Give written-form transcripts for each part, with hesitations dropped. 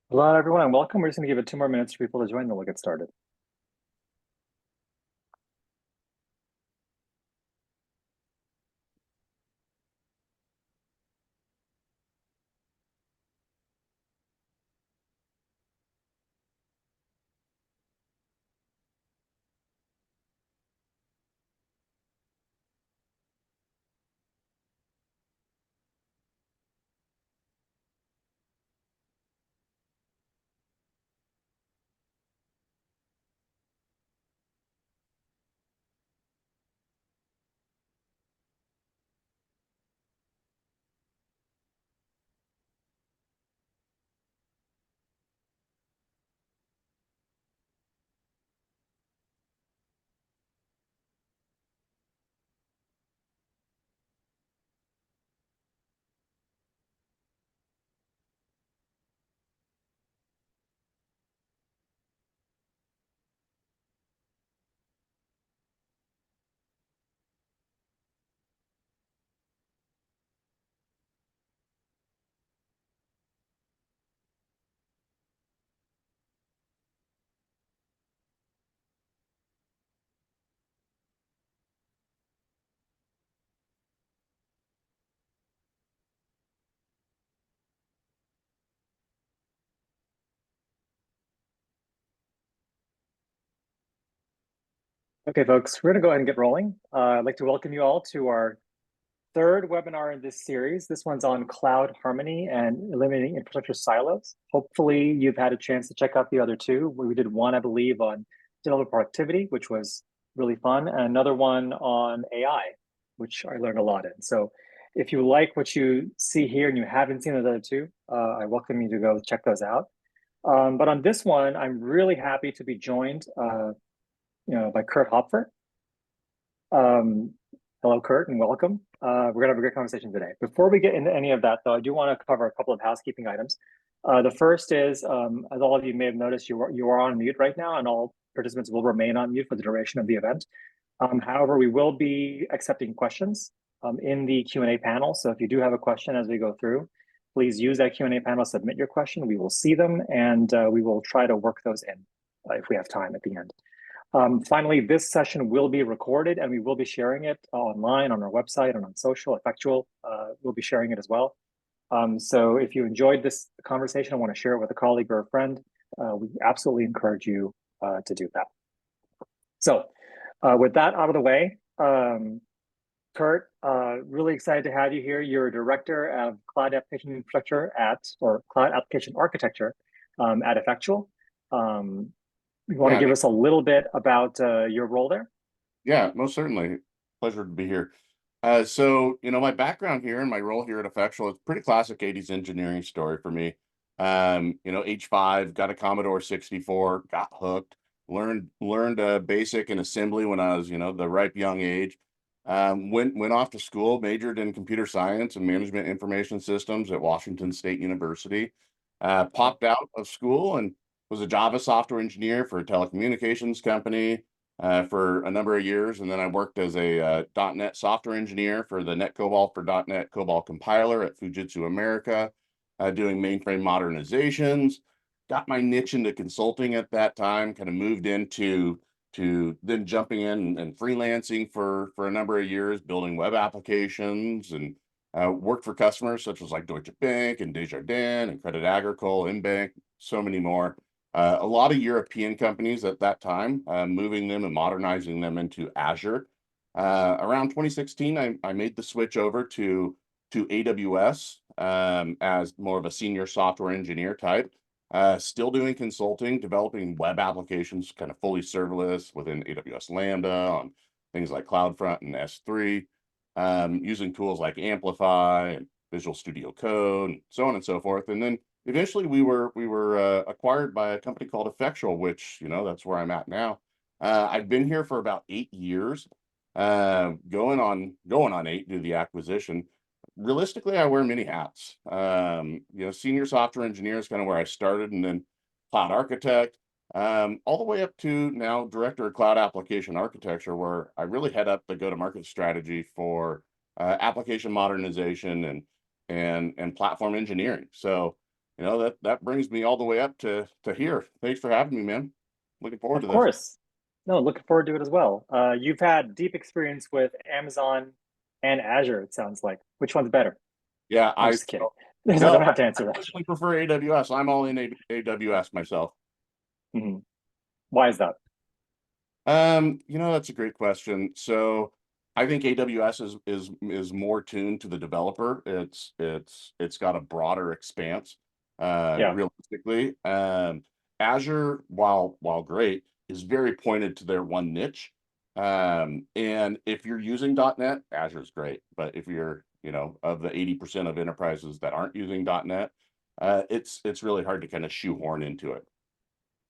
Hello, everyone, and welcome. We're just going to give it 2 more minutes for people to join, then we'll get started. Okay, folks, we're going to go ahead and get rolling. I'd like to welcome you all to our third webinar in this series. This one's on cloud harmony and eliminating infrastructure silos. Hopefully, you've had a chance to check out the other two. We did one, I believe, on developer productivity, which was really fun, and another one on AI, which I learned a lot in. So if you like what you see here and you haven't seen the other two, I welcome you to go check those out. But on this one, I'm really happy to be joined by Kurt Hopfer. Hello, Kurt, and welcome. We're going to have a great conversation today. Before we get into any of that, though, I do want to cover a couple of housekeeping items. The first is, as all of you may have noticed, you are on mute right now, and all participants will remain on mute for the duration of the event. However, we will be accepting questions in the Q&A panel. So if you do have a question as we go through, please use that Q&A panel, submit your question. We will see them, and we will try to work those in if we have time at the end. Finally, this session will be recorded and we will be sharing it online on our website and on social. Effectual will be sharing it as well. So if you enjoyed this conversation and want to share it with a colleague or a friend, we absolutely encourage you to do that. So with that out of the way, Kurt, really excited to have you here. You're a director of cloud application infrastructure or cloud application architecture at Effectual. You want to give us a little bit about your role there? Yeah, most certainly. Pleasure to be here. So, my background here and my role here at Effectual is pretty classic 80s engineering story for me. Age 5, got a Commodore 64, got hooked, learned basic and assembly when I was, the ripe young age. Went off to school, majored in computer science and management information systems at Washington State University. Popped out of school and was a Java software engineer for a telecommunications company for a number of years. And then I worked as a .NET software engineer for the NetCobol for .NET COBOL compiler at Fujitsu America, doing mainframe modernizations. Got my niche into consulting at that time, kind of moved into then jumping in and freelancing for a number of years, building web applications, and worked for customers such as like Deutsche Bank and Desjardins and Credit Agricole, Inbank, so many more. A lot of European companies at that time, moving them and modernizing them into Azure. Around 2016, I made the switch over to AWS as more of a senior software engineer type. Still doing consulting, developing web applications, kind of fully serverless within AWS Lambda on things like CloudFront and S3, using tools like Amplify and Visual Studio Code, and so on and so forth. And then eventually we were acquired by a company called Effectual, which, that's where I'm at now. I've been here for about 8 years, going on 8 due to the acquisition. Realistically, I wear many hats. Senior software engineer is kind of where I started, and then cloud architect, all the way up to now director of cloud application architecture, where I really head up the go-to-market strategy for application modernization and platform engineering. So that brings me all the way up to here. Thanks for having me, man. Looking forward Of to this. course. No, looking forward to it as well. You've had deep experience with Amazon and Azure, it sounds like. Which one's better? Yeah, I'm I just kidding. You no, don't have to I answer that. personally prefer AWS. I'm all in AWS myself. Mhm. Why is that? That's a great question. So I think AWS is more tuned to the developer. It's got a broader expanse, Yeah, realistically. Azure, while great, is very pointed to their one niche. And if you're using .NET, Azure's great. But if you're, of the 80% of enterprises that aren't using .NET, it's really hard to kind of shoehorn into it.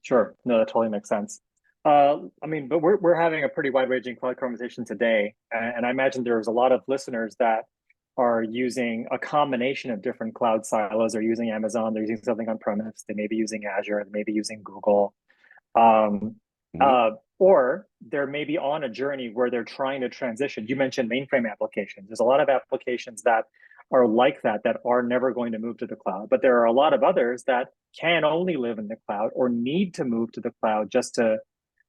sure. No, that totally makes sense. I mean, but we're having a pretty wide-ranging cloud conversation today, and I imagine there's a lot of listeners that are using a combination of different cloud silos. They're using Amazon, they're using something on premise, they may be using Azure, they may be using Google. Um, Mhm. or they're maybe on a journey where they're trying to transition. You mentioned mainframe applications. There's a lot of applications that are like that are never going to move to the cloud. But there are a lot of others that can only live in the cloud or need to move to the cloud just to,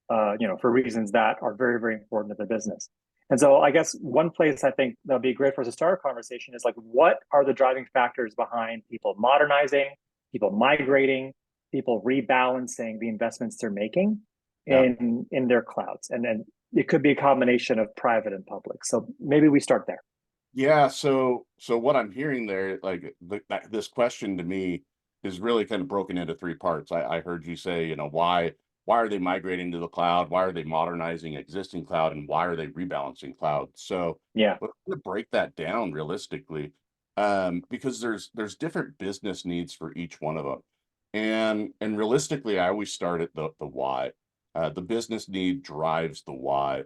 for reasons that are very, very important to the business. And so I guess one place I think that'll be great for us to start a conversation is like, what are the driving factors behind people modernizing, people migrating, people rebalancing the investments they're making Yeah. in their clouds? And then it could be a combination of private and public. So maybe we start there. Yeah, so what I'm hearing there, like this question to me is really kind of broken into three parts. I heard you say, why are they migrating to the cloud? Why are they modernizing existing cloud? And why are they rebalancing cloud? So Yeah. we're going to break that down realistically, because there's different business needs for each one of them. And realistically, I always start at the why. The business need drives the why.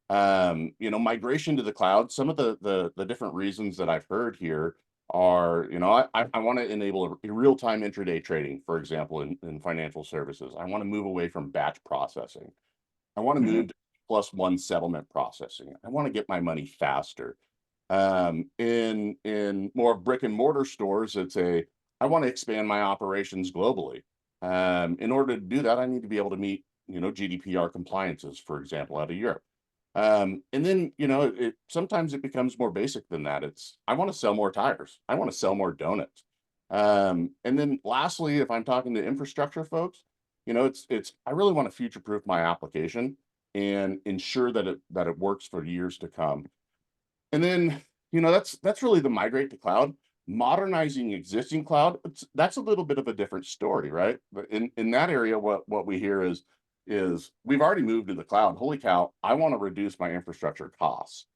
Migration to the cloud, some of the different reasons that I've heard here are, I want to enable a real-time intraday trading, for example, in financial services. I want to move away from batch processing. I want to Mhm. move to +1 settlement processing. I want to get my money faster. In more brick and mortar stores, I want to expand my operations globally. In order to do that, I need to be able to meet, GDPR compliances, for example, out of Europe. And then, sometimes it becomes more basic than that. I want to sell more tires. I want to sell more donuts. And then lastly, if I'm talking to infrastructure folks, I really want to future-proof my application and ensure that it works for years to come. And then, that's really the migrate to cloud. Modernizing existing cloud, that's a little bit of a different story, right? But in that area, what we hear is we've already moved to the cloud. Holy cow, I want to reduce my infrastructure costs.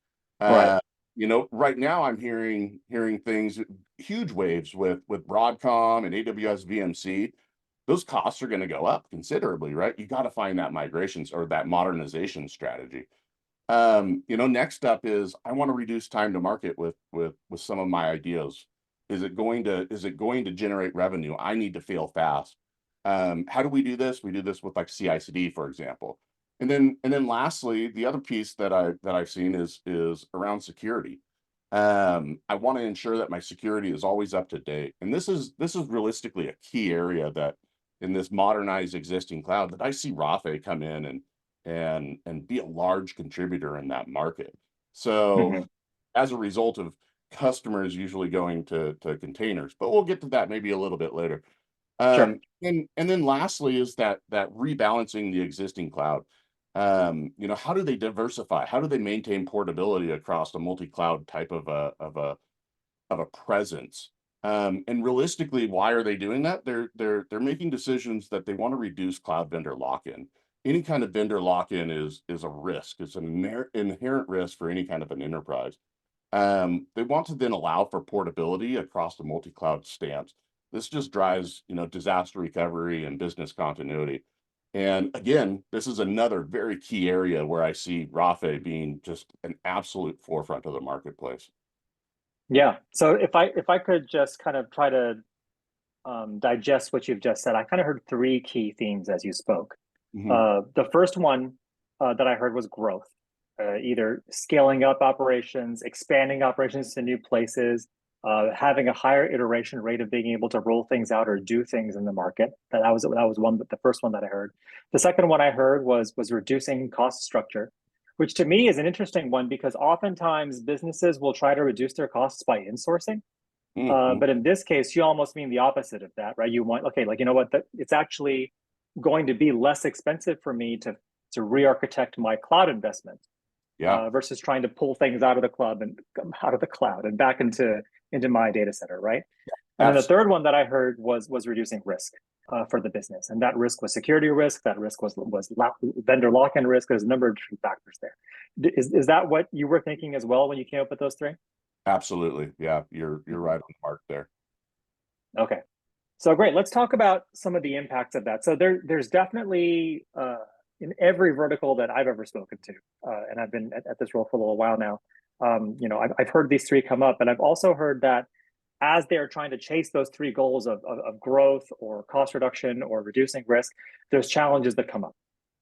Right. Uh, right now I'm hearing things, huge waves with Broadcom and AWS VMC. Those costs are going to go up considerably, right? You got to find that migrations or that modernization strategy. Next up is I want to reduce time to market with some of my ideas. Is it going to generate revenue? I need to fail fast. How do we do this? We do this with like CI/CD, for example. And then lastly, the other piece that I've seen is around security. I want to ensure that my security is always up to date. And this is realistically a key area that in this modernized existing cloud that I see Rafe come in and be a large contributor in that market. So Mhm. as a result of customers usually going to containers, but we'll get to that maybe a little bit later. Sure. And then lastly is that rebalancing the existing cloud. How do they diversify? How do they maintain portability across a multi-cloud type of a presence? And realistically, why are they doing that? They're making decisions that they want to reduce cloud vendor lock-in. Any kind of vendor lock-in is a risk. It's an inherent risk for any kind of an enterprise. They want to then allow for portability across the multi-cloud stance. This just drives, disaster recovery and business continuity. And again, this is another very key area where I see Rafe being just an absolute forefront of the marketplace. Yeah. So if I could just kind of try to digest what you've just said, I kind of heard three key themes as you spoke. Mhm. The first one that I heard was growth, either scaling up operations, expanding operations to new places, having a higher iteration rate of being able to roll things out or do things in the market. That was one, the first one that I heard. The second one I heard was reducing cost structure, which to me is an interesting one because oftentimes businesses will try to reduce their costs by insourcing. Mhm. But in this case, you almost mean the opposite of that, right? You want, okay, like, you know what, it's actually going to be less expensive for me to re-architect my cloud investment Yeah, versus trying to pull things out of the club and out of the cloud and back into my data center, right? And then the absolutely. third one that I heard was reducing risk for the business, and that risk was security risk. That risk was vendor lock-in risk. There's a number of different factors there. Is that what you were thinking as well when you came up with those three? Absolutely. Yeah, you're right on the mark there. Okay. So great. Let's talk about some of the impacts of that. So there's definitely in every vertical that I've ever spoken to, and I've been at this role for a little while now. I've heard these three come up, and I've also heard that as they're trying to chase those three goals of growth or cost reduction or reducing risk, there's challenges that come up,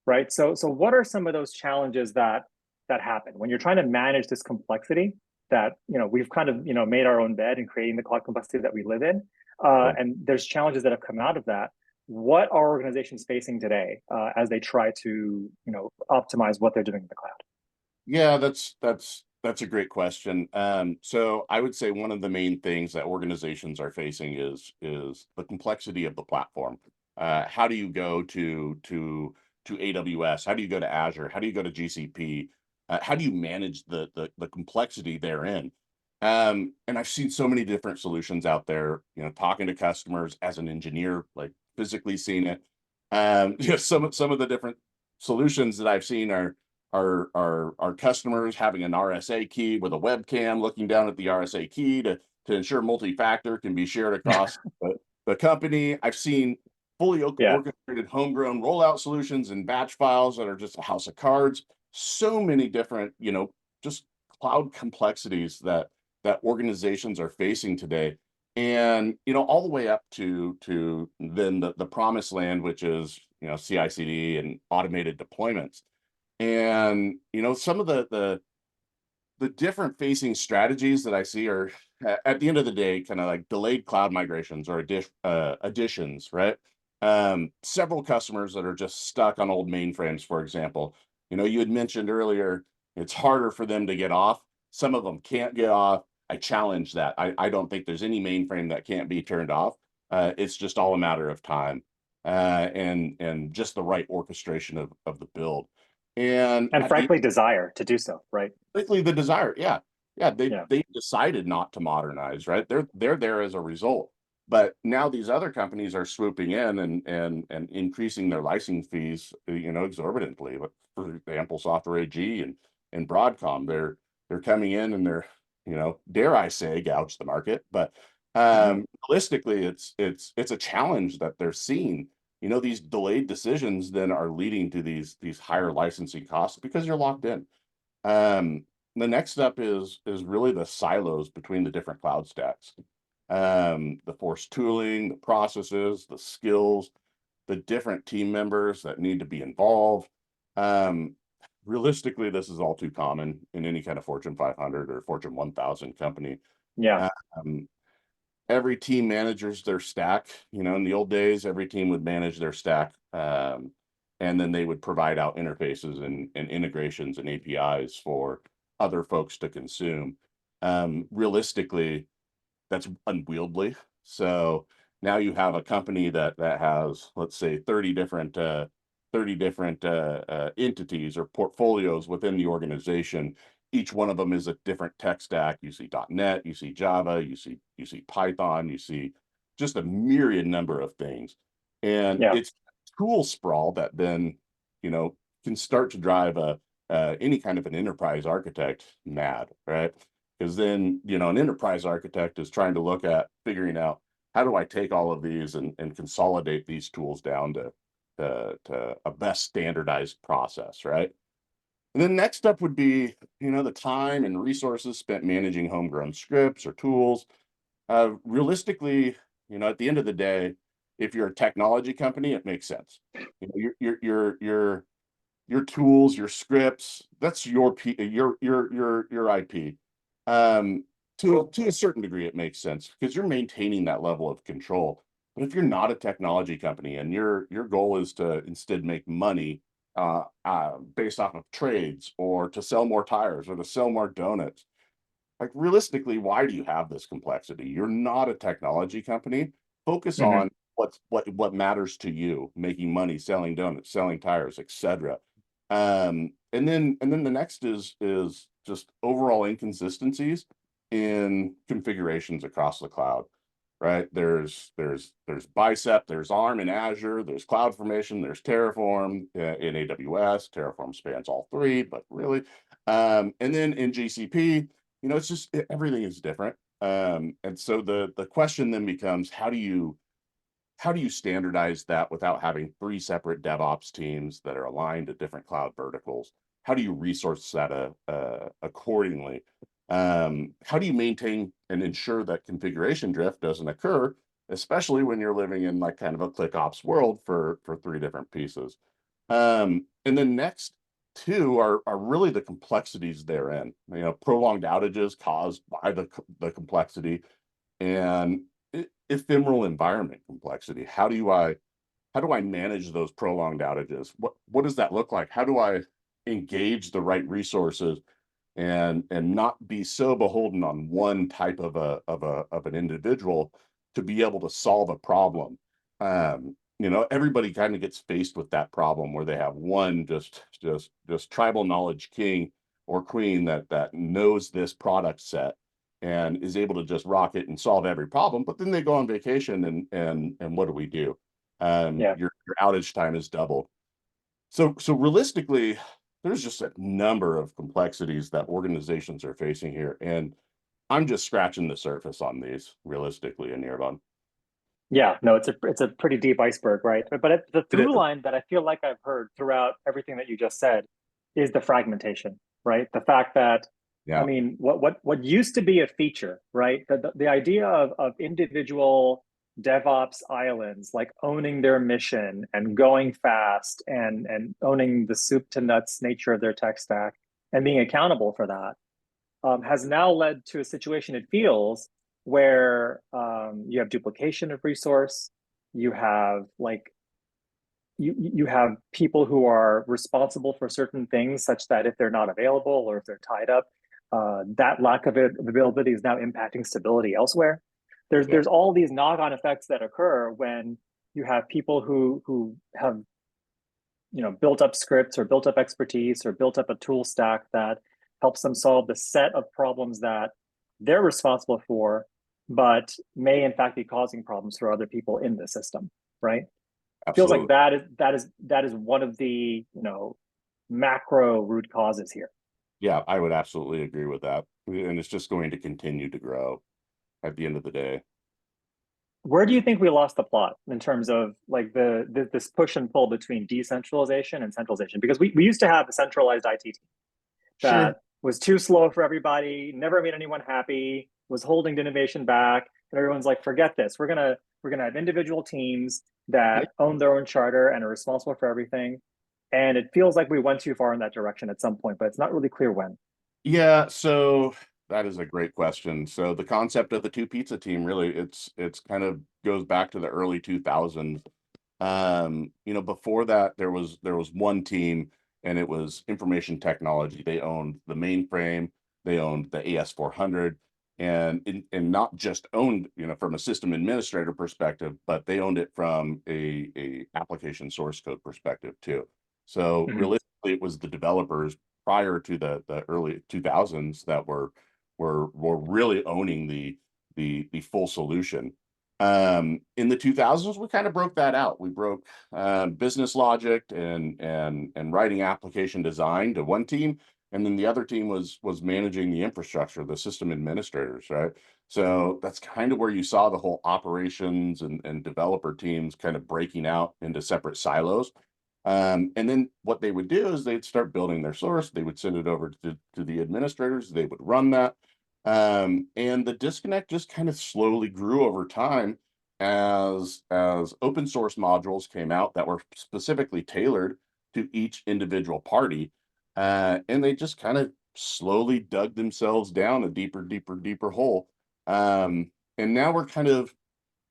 right? So what are some of those challenges that happen when you're trying to manage this complexity that we've kind of made our own bed in creating the cloud complexity that we live in, Right. and there's challenges that have come out of that. What are organizations facing today as they try to optimize what they're doing in the cloud? Yeah, that's a great question. So I would say one of the main things that organizations are facing is the complexity of the platform. How do you go to AWS? How do you go to Azure? How do you go to GCP? How do you manage the complexity therein? And I've seen so many different solutions out there. Talking to customers as an engineer, like physically seeing it. Some of the different solutions that I've seen are customers having an RSA key with a webcam looking down at the RSA key to ensure multi-factor can be shared across the company. I've seen fully Yeah. orchestrated homegrown rollout solutions and batch files that are just a house of cards. So many different, just cloud complexities that organizations are facing today. And all the way up to then the promised land, which is CI/CD and automated deployments. And some of the different facing strategies that I see are at the end of the day kind of like delayed cloud migrations or additions, right? Several customers that are just stuck on old mainframes, for example. You had mentioned earlier it's harder for them to get off. Some of them can't get off. I challenge that. I don't think there's any mainframe that can't be turned off. It's just all a matter of time and just the right orchestration of the build. And And at the frankly, desire to do so, right? quickly the desire, yeah, yeah, they Yeah. they decided not to modernize, right? They're there as a result. But now these other companies are swooping in and increasing their license fees, exorbitantly. But for example, Software AG and Broadcom, they're coming in and they're, dare I say, gouge the market. But Mhm. realistically, it's a challenge that they're seeing. These delayed decisions then are leading to these higher licensing costs because you're locked in. The next step is really the silos between the different cloud stacks. The forced tooling, the processes, the skills, the different team members that need to be involved. Um, Realistically, this is all too common in any kind of Fortune 500 or Fortune 1000 company. Yeah. Um, every team manages their stack. In the old days, every team would manage their stack, and then they would provide out interfaces and integrations and APIs for other folks to consume. Realistically, that's unwieldy. So now you have a company that has, let's say, 30 different entities or portfolios within the organization. Each one of them is a different tech stack. You see .NET, you see Java, you see Python, you see just a myriad number of things. And Yeah. it's tool sprawl that then, can start to drive any kind of an enterprise architect mad, right? Because then, an enterprise architect is trying to look at figuring out how do I take all of these and consolidate these tools down to a best standardized process, right? And then next up would be, the time and resources spent managing homegrown scripts or tools. Realistically, at the end of the day, if you're a technology company, it makes sense. Your tools, your scripts, that's your IP. to a certain degree, it makes sense because you're maintaining that level of control. But if you're not a technology company and your goal is to instead make money based off of trades or to sell more tires or to sell more donuts, like realistically, why do you have this complexity? You're not a technology company. Focus Mhm. on what matters to you, making money, selling donuts, selling tires, etc. And then the next is just overall inconsistencies in configurations across the cloud, right? There's Bicep, there's ARM in Azure, there's CloudFormation, there's Terraform in AWS. Terraform spans all three, but really, and then in GCP, it's just everything is different. And so the question then becomes, how do you standardize that without having three separate DevOps teams that are aligned to different cloud verticals? How do you resource that accordingly? How do you maintain and ensure that configuration drift doesn't occur, especially when you're living in like kind of a ClickOps world for three different pieces? And then next two are really the complexities therein. Prolonged outages caused by the complexity and ephemeral environment complexity. How do I manage those prolonged outages? What does that look like? How do I engage the right resources and not be so beholden on one type of an individual to be able to solve a problem? Everybody kind of gets faced with that problem where they have one just tribal knowledge king or queen that knows this product set and is able to just rock it and solve every problem. But then they go on vacation and what do we do? Yeah. Your outage time is doubled. So realistically, there's just a number of complexities that organizations are facing here, and I'm just scratching the surface on these realistically in Nirvan. Yeah, no, it's a pretty deep iceberg, right? But the It through is. line that I feel like I've heard throughout everything that you just said is the fragmentation, right? The fact that, I Yeah. mean, what used to be a feature, right? The idea of individual DevOps islands like owning their mission and going fast and owning the soup to nuts nature of their tech stack and being accountable for that has now led to a situation, it feels, where you have duplication of resource, you have you have people who are responsible for certain things, such that if they're not available or if they're tied up, that lack of availability is now impacting stability elsewhere. Yeah. There's all these knock-on effects that occur when you have people who have built up scripts or built up expertise or built up a tool stack that helps them solve the set of problems that they're responsible for, but may in fact be causing problems for other people in the system, right? Feels like Absolutely. that is one of the macro root causes here. Yeah, I would absolutely agree with that. And it's just going to continue to grow at the end of the day. Where do you think we lost the plot in terms of like this push and pull between decentralization and centralization? Because we used to have a centralized IT team Sure. that was too slow for everybody, never made anyone happy, was holding innovation back, and everyone's like, forget this. We're gonna have individual teams Yeah. that own their own charter and are responsible for everything. And it feels like we went too far in that direction at some point, but it's not really clear when. Yeah, so that is a great question. So the concept of the two pizza team really it's kind of goes back to the early 2000s. Before that there was one team and it was information technology. They owned the mainframe, they owned the AS400 and not just owned, from a system administrator perspective, but they owned it from a application source code perspective too. So Mhm. realistically it was the developers prior to the early 2000s that were really owning the full solution. In the 2000s, we kind of broke that out. We broke business logic and writing application design to one team, and then the other team was managing the infrastructure, the system administrators, right? So that's kind of where you saw the whole operations and developer teams kind of breaking out into separate silos. And then what they would do is they'd start building their source. They would send it over to the administrators. They would run that. And the disconnect just kind of slowly grew over time as open source modules came out that were specifically tailored to each individual party. And they just kind of slowly dug themselves down a deeper hole. And now we're kind of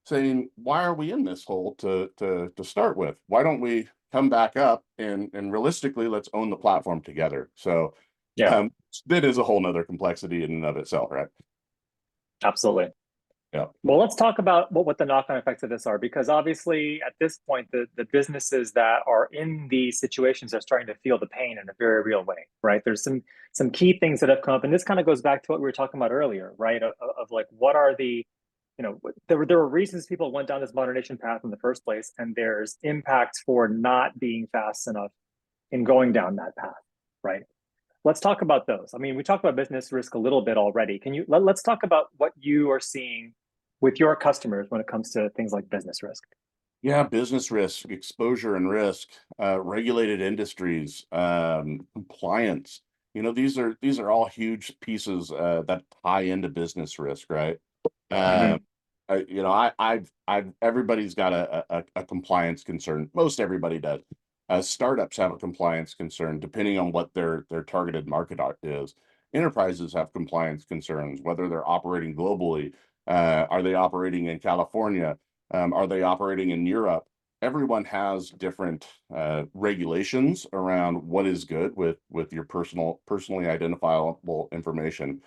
saying, why are we in this hole to start with? Why don't we come back up and realistically let's own the platform together? So Yeah, that is a whole nother complexity in and of itself, right? absolutely. Yeah. Well, let's talk about what the knock-on effects of this are, because obviously at this point, the businesses that are in these situations are starting to feel the pain in a very real way, right? There's some key things that have come up, and this kind of goes back to what we were talking about earlier, right? Of like, what are the, there were reasons people went down this modernization path in the first place, and there's impacts for not being fast enough in going down that path, right? Let's talk about those. I mean, we talked about business risk a little bit already. Can you let's talk about what you are seeing with your customers when it comes to things like business risk? Yeah, business risk, exposure and risk, regulated industries, compliance. These are all huge pieces that tie into business risk, right? Um, Mm-hmm. everybody's got a compliance concern. Most everybody does. Startups have a compliance concern, depending on what their targeted market is. Enterprises have compliance concerns, whether they're operating globally. Are they operating in California? Are they operating in Europe? Everyone has different regulations around what is good with your personally identifiable information.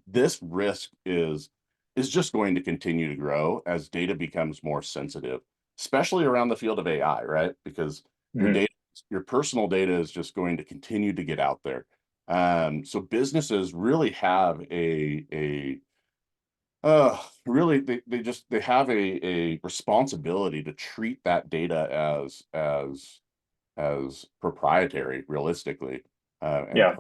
This risk is just going to continue to grow as data becomes more sensitive, especially around the field of AI, right? Because your Mm-hmm. data, your personal data is just going to continue to get out there. So businesses really have really they have a responsibility to treat that data as proprietary, realistically, and Yeah,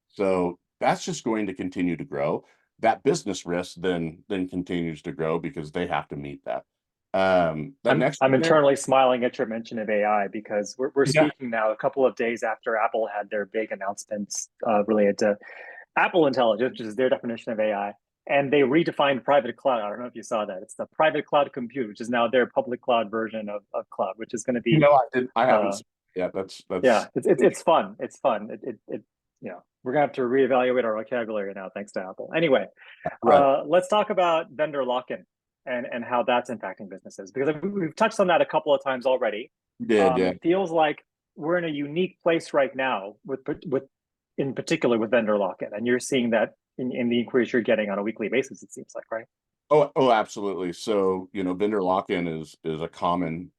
so that's just going to continue to grow. That business risk then continues to grow because they have to meet that. That next I'm one there, internally smiling at your mention of AI because we're yeah, speaking now a couple of days after Apple had their big announcements related to Apple Intelligence, which is their definition of AI. And they redefined private cloud. I don't know if you saw that. It's the private cloud compute, which is now their public cloud version of cloud, which is going to be I haven't uh, seen it yet. yeah, That's it's fun. It's fun. We're gonna have to reevaluate our vocabulary now, thanks to Apple. Anyway, right. let's talk about vendor lock-in and how that's impacting businesses, because we've touched on that a couple of times already. Did yeah. It feels like we're in a unique place right now with in particular with vendor lock-in, and you're seeing that in the inquiries you're getting on a weekly basis. It seems like, right? Oh, absolutely. So, vendor lock-in is a common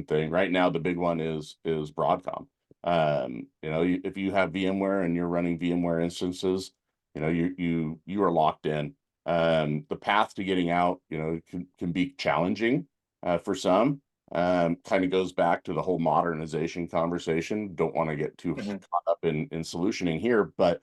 thing. Right now, the big one is Broadcom. If you have VMware and you're running VMware instances, you are locked in. The path to getting out, can be challenging for some. Kind of goes back to the whole modernization conversation. Don't want to get too Mm-hmm. caught up in solutioning here, but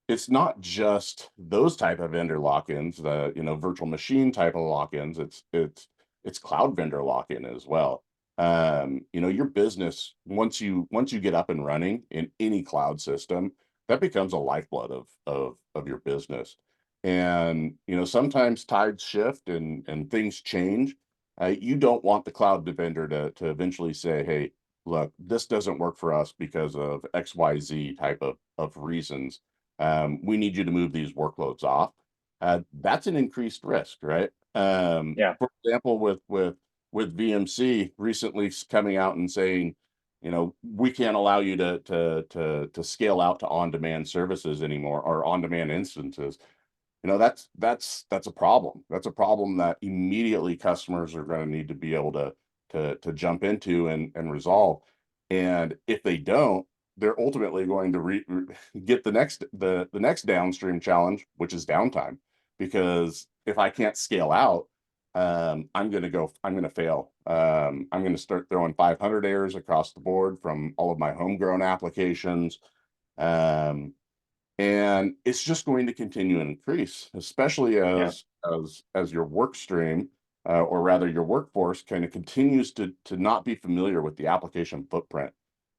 it's not just those type of vendor lock-ins, the virtual machine type of lock-ins. It's cloud vendor lock-in as well. Your business, once you get up and running in any cloud system, that becomes a lifeblood of your business. And sometimes tides shift and things change. You don't want the cloud vendor to eventually say, hey, look, this doesn't work for us because of XYZ type of reasons. We need you to move these workloads off. That's an increased risk, right? Yeah. For example, with VMC recently coming out and saying, we can't allow you to scale out to on-demand services anymore or on-demand instances. That's a problem. That's a problem that immediately customers are going to need to be able to jump into and resolve. And if they don't, they're ultimately going to get the next downstream challenge, which is downtime. Because if I can't scale out, I'm going to fail. I'm going to start throwing 500 errors across the board from all of my homegrown applications. Um, and it's just going to continue to increase, especially Yeah. as your work stream, or rather your workforce, kind of continues to not be familiar with the application footprint.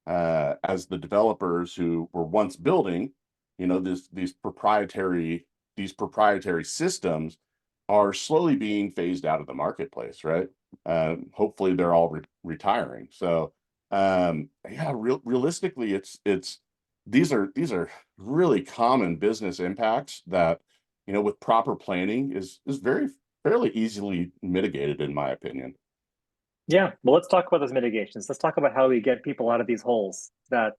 As the developers who were once building, these proprietary systems are slowly being phased out of the marketplace, right? Hopefully, they're all retiring. So, yeah, realistically, these are really common business impacts that, with proper planning is very fairly easily mitigated, in my opinion. Yeah, well, let's talk about those mitigations. Let's talk about how we get people out of these holes that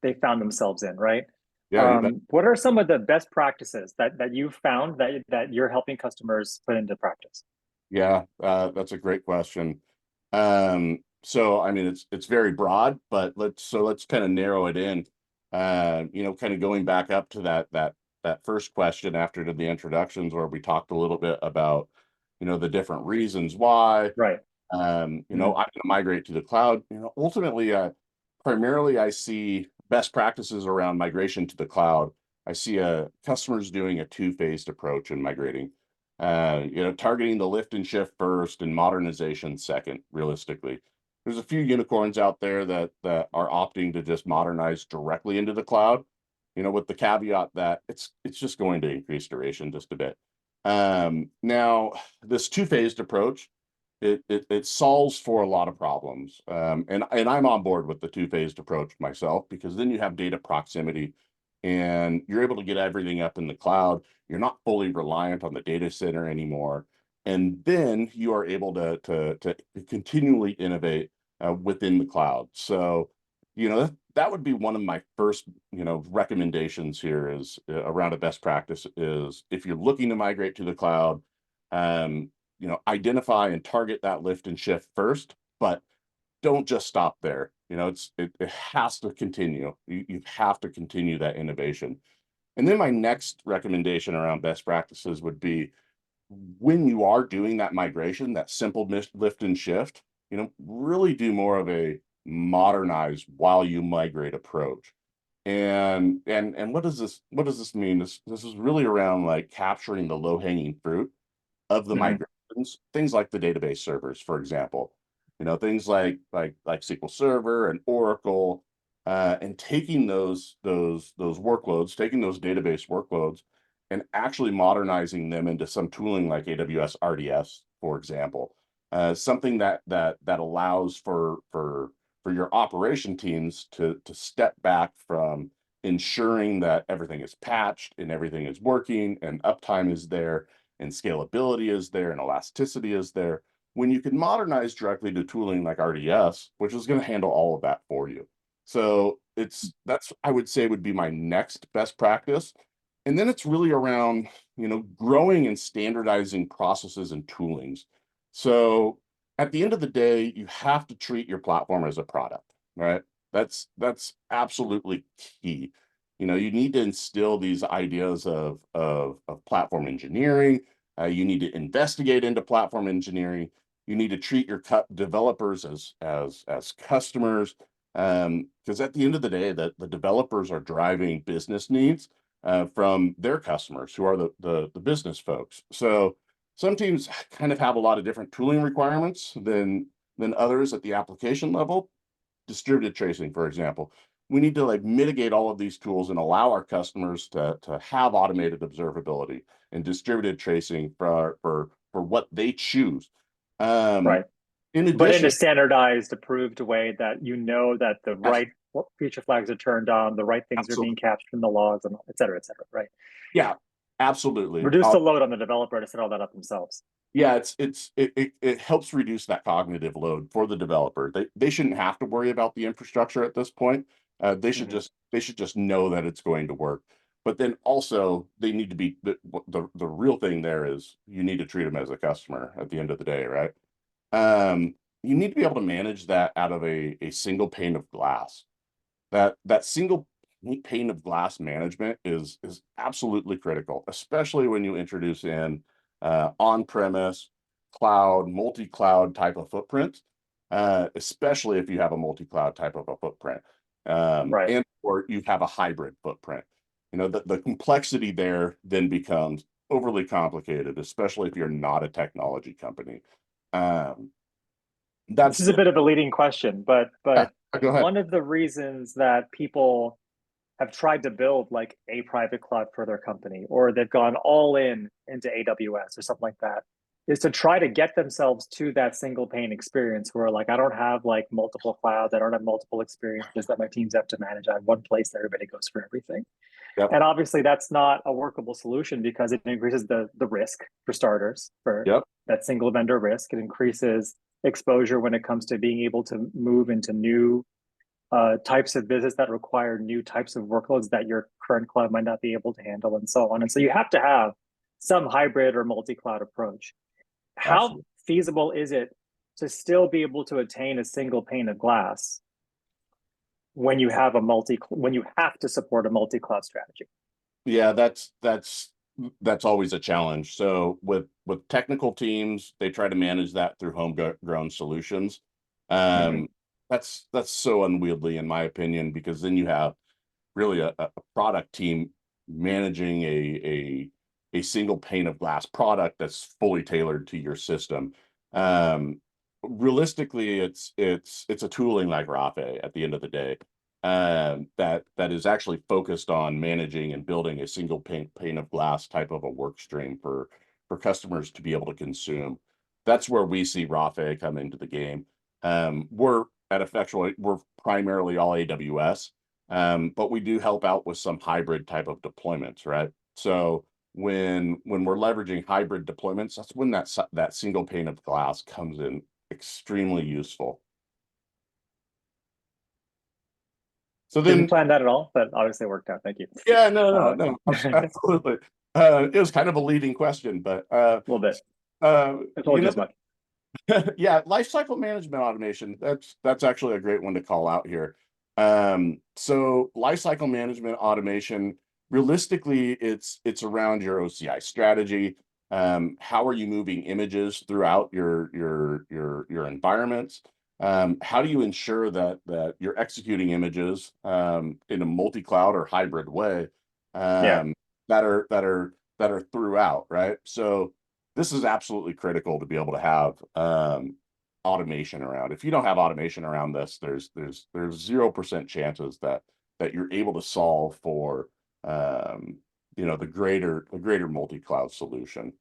they found themselves in, right? Yeah, you bet. What are some of the best practices that you've found that you're helping customers put into practice? Yeah, that's a great question. So I mean, it's very broad, but let's kind of narrow it in. Kind of going back up to that first question after the introductions, where we talked a little bit about, the different reasons why. Right. I'm Mhm. going to migrate to the cloud. Ultimately, primarily I see best practices around migration to the cloud. I see customers doing a two-phased approach in migrating. Targeting the lift and shift first and modernization second, realistically. There's a few unicorns out there that are opting to just modernize directly into the cloud, with the caveat that it's just going to increase duration just a bit. Now, this two-phased approach, it solves for a lot of problems. And I'm on board with the two-phased approach myself, because then you have data proximity and you're able to get everything up in the cloud. You're not fully reliant on the data center anymore. And then you are able to continually innovate within the cloud. So, that would be one of my first, recommendations here is around a best practice is, if you're looking to migrate to the cloud, identify and target that lift and shift first, but don't just stop there. It has to continue. You have to continue that innovation. And then my next recommendation around best practices would be, when you are doing that migration, that simple lift and shift, really do more of a modernized while you migrate approach. And what does this mean? This is really around like capturing the low hanging fruit of the Mhm. migrations, things like the database servers, for example, things like SQL Server and Oracle, and taking those workloads, taking those database workloads, and actually modernizing them into some tooling like AWS RDS, for example, something that allows for your operation teams to step back from ensuring that everything is patched and everything is working and uptime is there and scalability is there and elasticity is there, when you can modernize directly to tooling like RDS, which is going to handle all of that for you. So that's, I would say, would be my next best practice. And then it's really around, growing and standardizing processes and toolings. So at the end of the day, you have to treat your platform as a product, right? That's absolutely key. You need to instill these ideas of platform engineering. You need to investigate into platform engineering. You need to treat your developers as customers, because at the end of the day, the developers are driving business needs from their customers, who are the business folks. So some teams kind of have a lot of different tooling requirements than others at the application level. Distributed tracing, for example. We need to like mitigate all of these tools and allow our customers to have automated observability and distributed tracing for what they choose. Um, Right. in But in a addition, standardized, approved way that you know that the yes, right feature flags are turned on, the right things are being absolutely, captured in the logs, and et cetera, right? yeah, absolutely. Reduce the load on the developer to set all that up themselves. Yeah, it helps reduce that cognitive load for the developer. They shouldn't have to worry about the infrastructure at this point. Mhm. They should just know that it's going to work. But then also they need to be the real thing there is, you need to treat them as a customer at the end of the day, right? You need to be able to manage that out of a single pane of glass. That single pane of glass management is absolutely critical, especially when you introduce in on-premise, cloud, multi-cloud type of footprint, especially if you have a multi-cloud type of a footprint, Right. and or you have a hybrid footprint. The complexity there then becomes overly complicated, especially if you're not a technology company. Um, This that's is a bit of a leading question, yeah, but go ahead. one of the reasons that people have tried to build like a private cloud for their company, or they've gone all in into AWS or something like that, is to try to get themselves to that single pane experience where like I don't have like multiple clouds, I don't have multiple experiences that my teams have to manage. I have one place that everybody goes for everything. Yep. And obviously that's not a workable solution because it increases the risk for starters, for Yep. that single vendor risk. It increases exposure when it comes to being able to move into new types of business that require new types of workloads that your current cloud might not be able to handle, and so on. And so you have to have some hybrid or multi-cloud approach. How Absolutely. feasible is it to still be able to attain a single pane of glass when you have when you have to support a multi-cloud strategy? Yeah, that's always a challenge. So with technical teams, they try to manage that through homegrown solutions. Mm-hmm. Um, that's so unwieldy in my opinion, because then you have really a product team managing a single pane of glass product that's fully tailored to your system. Um, Realistically, it's a tooling like Rafe at the end of the day, that is actually focused on managing and building a single pane of glass type of a work stream for customers to be able to consume. That's where we see Rafe come into the game. We're at Effectual, we're primarily all AWS, but we do help out with some hybrid type of deployments, right? So when we're leveraging hybrid deployments, that's when that single pane of glass comes in extremely useful. So Didn't then, plan that at all, but obviously it worked out. Thank you. yeah, no, no, A no, absolutely. It was kind of a leading question, but little bit. I you told you know, as much. yeah, lifecycle management automation. That's actually a great one to call out here. So lifecycle management automation, realistically, it's around your OCI strategy. How are you moving images throughout your environments? How do you ensure that you're executing images in a multi-cloud or hybrid way, Yeah. that are throughout, right? So this is absolutely critical to be able to have automation around. If you don't have automation around this, there's 0% chances that you're able to solve for the greater multi-cloud solution.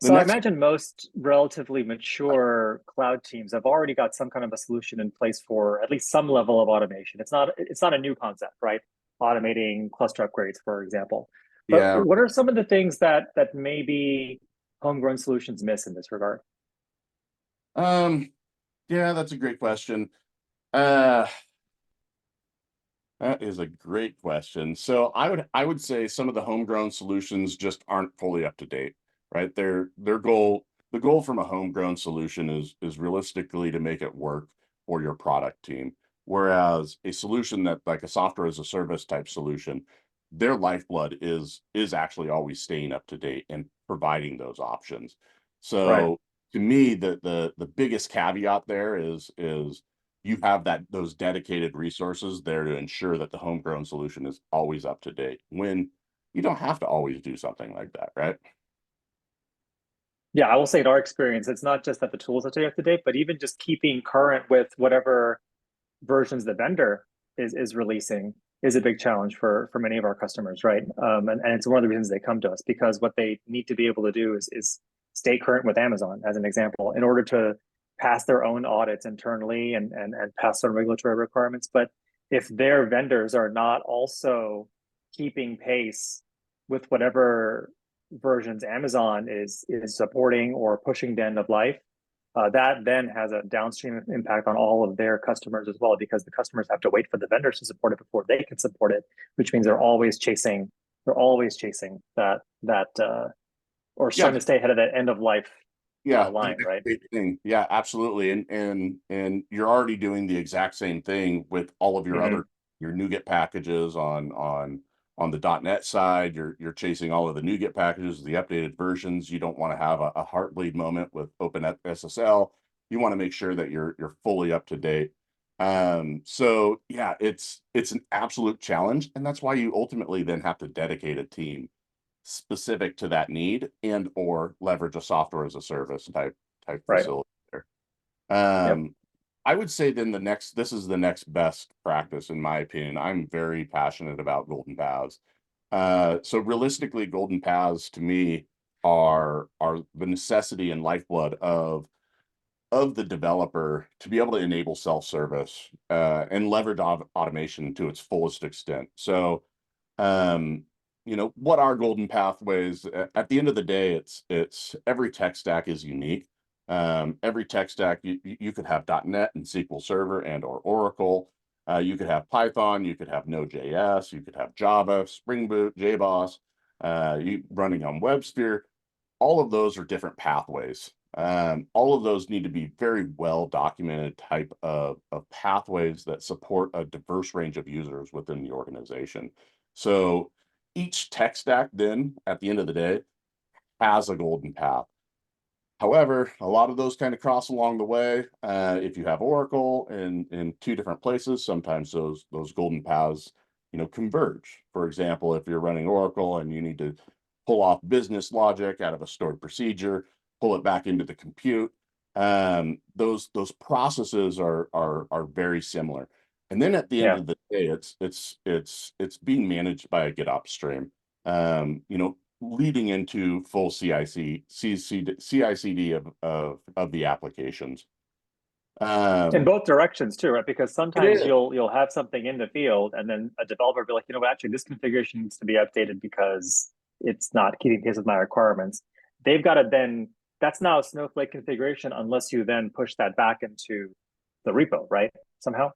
The So I next, imagine most relatively mature cloud teams have already got some kind of a solution in place for at least some level of automation. It's not a new concept, right? Automating cluster upgrades, for example. But yeah, what are some of the things that maybe homegrown solutions miss in this regard? um, yeah, that's a great question. Uh, that is a great question. So I would say some of the homegrown solutions just aren't fully up to date, right? The goal from a homegrown solution is realistically to make it work for your product team. Whereas a solution that like a software as a service type solution, their lifeblood is actually always staying up to date and providing those options. Right. So to me, the biggest caveat there is you have those dedicated resources there to ensure that the homegrown solution is always up to date when you don't have to always do something like that, right? Yeah, I will say in our experience, it's not just that the tools are up to date, but even just keeping current with whatever versions the vendor is releasing is a big challenge for many of our customers, right? And it's one of the reasons they come to us because what they need to be able to do is stay current with Amazon, as an example, in order to pass their own audits internally and pass their regulatory requirements. But if their vendors are not also keeping pace with whatever versions Amazon is supporting or pushing to end of life, that then has a downstream impact on all of their customers as well, because the customers have to wait for the vendors to support it before they can support it, which means they're always chasing that or Yeah, trying to stay ahead of that end of life yeah, the line, next right? big thing. Yeah, absolutely. And you're already doing the exact same thing with all of your Mm-hmm. other your NuGet packages on the .NET side. You're chasing all of the NuGet packages, the updated versions. You don't want to have a heartbleed moment with OpenSSL. You want to make sure that you're fully up to date. So yeah, it's an absolute challenge, and that's why you ultimately then have to dedicate a team specific to that need and or leverage a software as a service type Right. facility there. Yep. I would say then this is the next best practice in my opinion. I'm very passionate about golden paths. So realistically, golden paths to me are the necessity and lifeblood of the developer to be able to enable self-service and leverage automation to its fullest extent. So, um, what are golden pathways? At the end of the day, it's every tech stack is unique. Every tech stack you could have .NET and SQL Server and or Oracle. You could have Python. You could have Node.js. You could have Java, Spring Boot, JBoss. You running on WebSphere. All of those are different pathways. All of those need to be very well documented type of pathways that support a diverse range of users within the organization. So each tech stack then, at the end of the day, has a golden path. However, a lot of those kind of cross along the way. If you have Oracle in two different places, sometimes those golden paths, converge. For example, if you're running Oracle and you need to pull off business logic out of a stored procedure, pull it back into the compute, those processes are very similar. And then at the end Yeah. of the day, it's being managed by a GitOps stream. Leading into full CI/CD of the applications. In Um, both directions too, right? Because it sometimes is you'll have something in the field, and then a developer will be like, actually, this configuration needs to be updated because it's not keeping pace with my requirements. They've got to then, that's now a Snowflake configuration unless you then push that back into the repo, right? Somehow.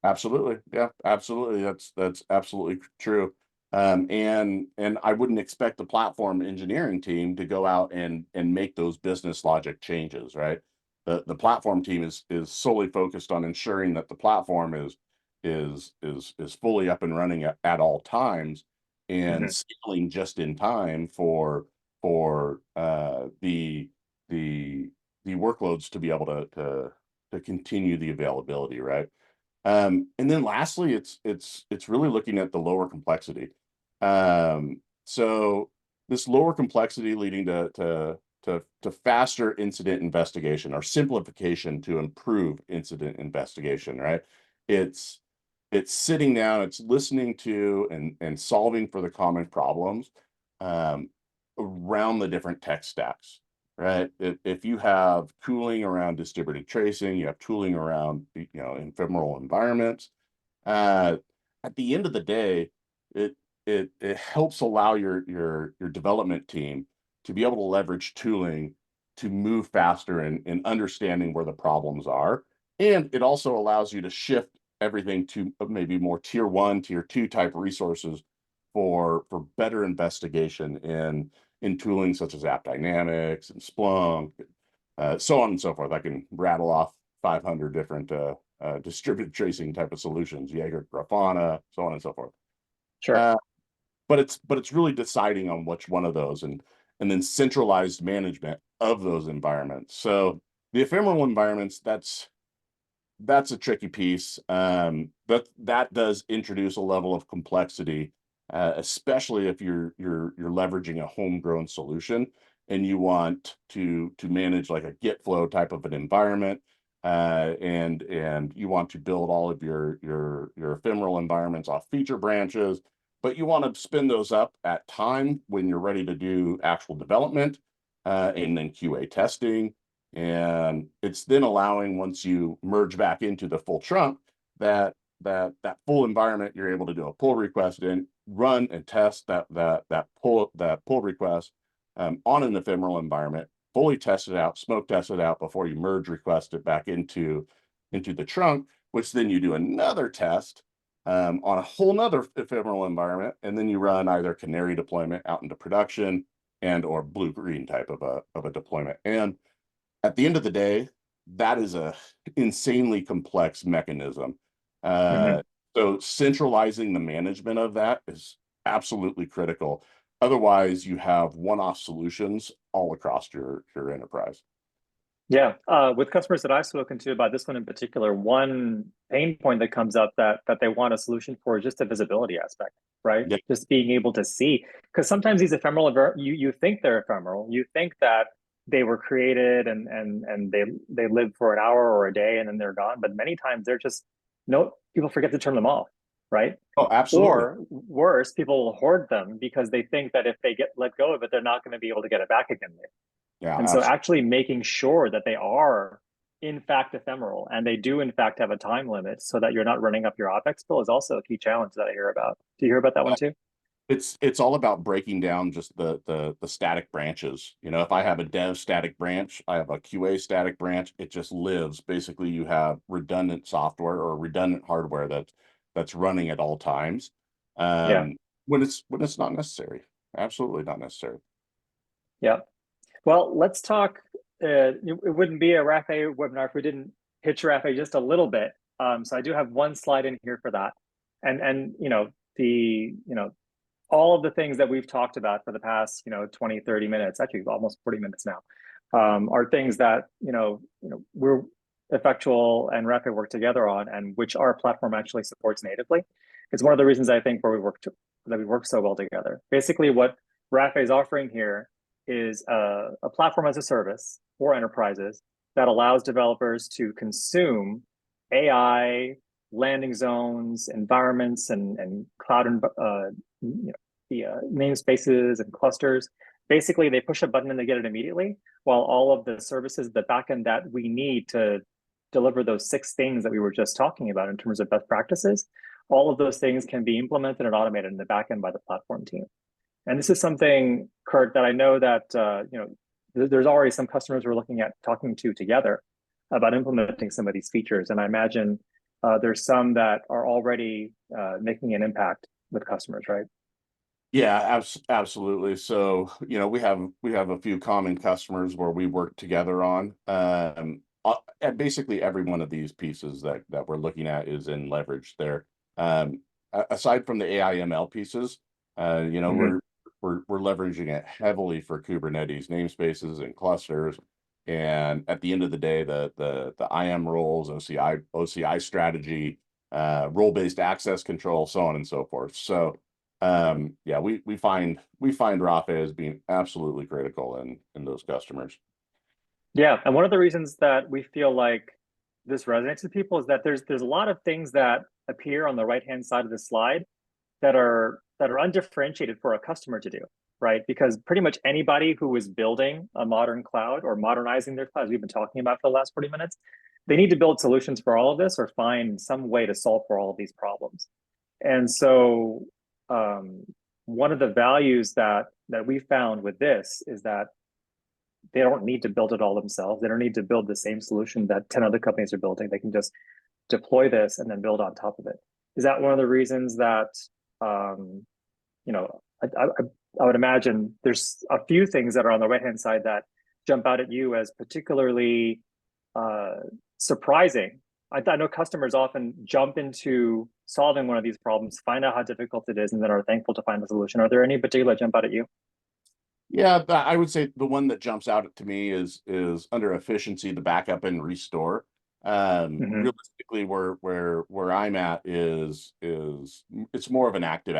absolutely, yeah, absolutely. That's absolutely true. And I wouldn't expect the platform engineering team to go out and make those business logic changes, right? The platform team is solely focused on ensuring that the platform is fully up and running at all times and Hmm. scaling just in time for the the workloads to be able to continue the availability, right? And then lastly, it's really looking at the lower complexity. So this lower complexity leading to faster incident investigation or simplification to improve incident investigation, right? It's it's sitting down, it's listening to and solving for the common problems um, around the different tech stacks, right? If you have tooling around distributed tracing, you have tooling around ephemeral environments. Uh, at the end of the day, it it helps allow your development team to be able to leverage tooling to move faster in understanding where the problems are, and it also allows you to shift everything to maybe more tier one, tier two type resources for better investigation in tooling such as App Dynamics and Splunk, so on and so forth. I can rattle off 500 different distributed tracing type of solutions, Jaeger, Grafana, so on and so forth. Sure. Uh, but it's really deciding on which one of those and then centralized management of those environments. So the ephemeral environments, that's a tricky piece. But that does introduce a level of complexity, especially if you're leveraging a homegrown solution and you want to manage like a Git flow type of an environment, and you want to build all of your ephemeral environments off feature branches, but you want to spin those up at time when you're ready to do actual development, and then QA testing, and it's then allowing, once you merge back into the full trunk, that full environment, you're able to do a pull request in, run and test that pull request on an ephemeral environment, fully test it out, smoke test it out before you merge request it back into the trunk, which then you do another test on a whole nother ephemeral environment, and then you run either canary deployment out into production and or blue green type of a deployment. And at the end of the day, that is a insanely complex mechanism. Hmm. Uh, so centralizing the management of that is absolutely critical. Otherwise, you have one-off solutions all across your enterprise. Yeah, with customers that I've spoken to about this one in particular, one pain point that comes up that they want a solution for is just the visibility aspect, right? Yeah, Just being able to see, because sometimes these ephemeral, you think they're ephemeral, you think that they were created and they live for an hour or a day and then they're gone, but many times they're just no people forget to turn them off, right? Oh, absolutely. Or worse, people will hoard them because they think that if they get let go of it, they're not going to be able to get it back again later. Yeah, And so actually making sure that they are in fact ephemeral and they do in fact have a time limit so that you're not running up your OpEx bill is also a key challenge that I hear about. Do you hear about that one too? it's all about breaking down just the static branches. You know, if I have a dev static branch, I have a QA static branch, it just lives. Basically, you have redundant software or redundant hardware that's running at all times. Yeah. When it's not necessary. Absolutely not necessary. Yeah. Well, let's talk. It wouldn't be a RAFA webinar if we didn't pitch RAFA just a little bit. So I do have one slide in here for that. And all of the things that we've talked about for the past 20 30 minutes, actually almost 40 minutes now, are things that we're effectual and rapid work together on, and which our platform actually supports natively. It's one of the reasons I think where that we work so well together. Basically what RAFA is offering here is a platform as a service for enterprises that allows developers to consume AI landing zones, environments, and cloud the namespaces and clusters. Basically, they push a button and they get it immediately, while all of the services, the backend that we need to deliver those 6 things that we were just talking about in terms of best practices, all of those things can be implemented and automated in the backend by the platform team. And this is something, Kurt, that I know that there's already some customers we're looking at talking to together about implementing some of these features. And I imagine there's some that are already making an impact with customers, right? Yeah, absolutely. So, you know, we have a few common customers where we work together on. And basically every one of these pieces that we're looking at is in leverage there. Aside from the AI ML pieces, you know, Mm-hmm. we're leveraging it heavily for Kubernetes namespaces and clusters. And at the end of the day, the IAM roles, OCI strategy, role-based access control, so on and so forth. So yeah, we find Rafa as being absolutely critical in those customers. Yeah, and one of the reasons that we feel like this resonates with people is that there's a lot of things that appear on the right-hand side of the slide that are undifferentiated for a customer to do, right? Because pretty much anybody who is building a modern cloud or modernizing their clouds, we've been talking about for the last 40 minutes, they need to build solutions for all of this or find some way to solve for all of these problems. And so one of the values that we found with this is that they don't need to build it all themselves. They don't need to build the same solution that 10 other companies are building. They can just deploy this and then build on top of it. Is that one of the reasons that, um, you know, I would imagine there's a few things that are on the right-hand side that jump out at you as particularly uh, surprising. I know customers often jump into solving one of these problems, find out how difficult it is, and then are thankful to find the solution. Are there any particular jump out at you? Yeah, I would say the one that jumps out to me is under efficiency, the backup and restore. Mm-hmm. Realistically, where I'm at is it's more of an active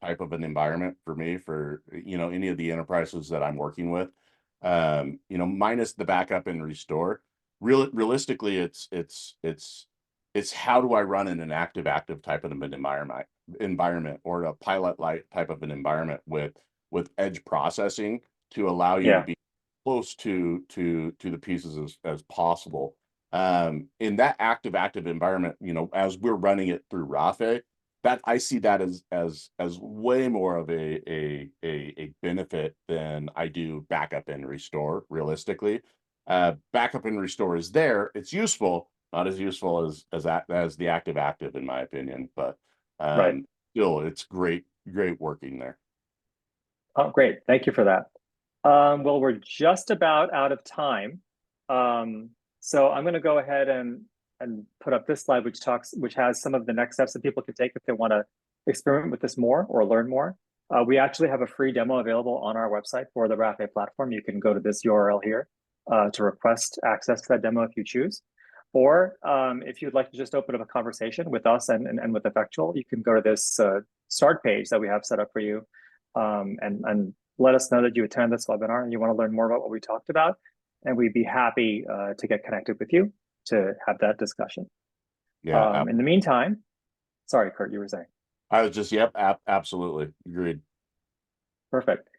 type of an environment for me for you know any of the enterprises that I'm working with. You know, minus the backup and restore. Realistically, it's how do I run in an active type of an environment or a pilot light type of an environment with edge processing to allow you to Yeah, be close to the pieces as possible. In that active environment, you know, as we're running it through Rafe, that I see that as way more of a benefit than I do backup and restore realistically. Backup and restore is there, it's useful, not as useful as the active in my opinion, but right. still it's great working there. Oh, great. Thank you for that. Well, we're just about out of time. So I'm going to go ahead and put up this slide, which has some of the next steps that people can take if they want to experiment with this more or learn more. We actually have a free demo available on our website for the RAFA platform. You can go to this URL here to request access to that demo if you choose. Or if you'd like to just open up a conversation with us and with Effectual, you can go to this start page that we have set up for you and let us know that you attend this webinar and you want to learn more about what we talked about. And we'd be happy to get connected with you to have that discussion. Yeah, In the meantime, Sorry, Kurt, you were saying. I was just, yep, absolutely agreed. Perfect.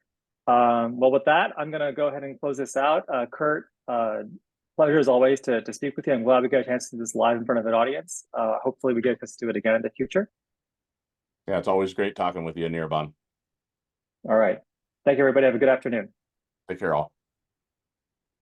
Well, with that, I'm going to go ahead and close this out. Kurt, pleasure as always to speak with you. I'm glad we got a chance to do this live in front of an audience. Hopefully we get to do it again in the future. Yeah, it's always great talking with you, Nirban. All right. Thank you, everybody. Have a good afternoon. Take care, all.